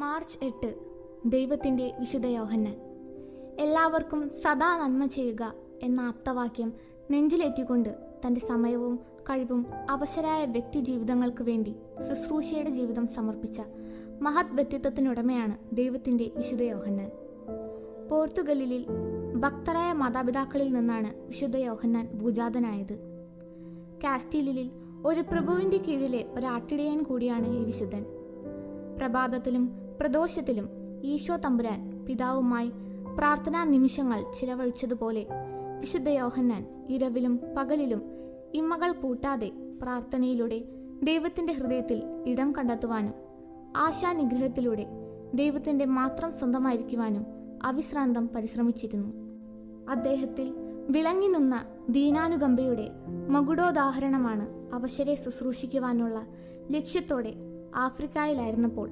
March 8 ദൈവത്തിൻ്റെ വിശുദ്ധ യോഹന്നാൻ. എല്ലാവർക്കും സദാ നന്മ ചെയ്യുക എന്ന ആപ്തവാക്യം നെഞ്ചിലേറ്റിക്കൊണ്ട് തൻ്റെ സമയവും കഴിവും അവശരായ വ്യക്തി ജീവിതങ്ങൾക്ക് വേണ്ടി ശുശ്രൂഷയുടെ ജീവിതം സമർപ്പിച്ച മഹത് വ്യക്തിത്വത്തിനുടമയാണ് ദൈവത്തിൻ്റെ വിശുദ്ധ യോഹന്നാൻ. പോർത്തുഗലിൽ ഭക്തരായ മാതാപിതാക്കളിൽ നിന്നാണ് വിശുദ്ധ യോഹന്നാൻ ഭൂജാതനായത്. കാസ്റ്റീലിൽ ഒരു പ്രഭുവിൻ്റെ കീഴിലെ ഒരാട്ടിടയൻ കൂടിയാണ് ഈ വിശുദ്ധൻ. പ്രഭാതത്തിലും പ്രദോഷത്തിലും ഈശോ തമ്പുരാൻ പിതാവുമായി പ്രാർത്ഥനാ നിമിഷങ്ങൾ ചിലവഴിച്ചതുപോലെ വിശുദ്ധ യോഹന്നാൻ ഇരവിലും പകലിലും ഇമ്മകൾ പൂട്ടാതെ പ്രാർത്ഥനയിലൂടെ ദൈവത്തിൻ്റെ ഹൃദയത്തിൽ ഇടം കണ്ടെത്തുവാനും ആശാനിഗ്രഹത്തിലൂടെ ദൈവത്തിൻ്റെ മാത്രം സ്വന്തമായിരിക്കുവാനും അവിശ്രാന്തം പരിശ്രമിച്ചിരുന്നു. അദ്ദേഹത്തിൽ വിളങ്ങി നിന്ന ദീനാനുകമ്പയുടെ മകുടോദാഹരണമാണ് അവശരെ ശുശ്രൂഷിക്കുവാനുള്ള ലക്ഷ്യത്തോടെ ആഫ്രിക്കയിലായിരുന്നപ്പോൾ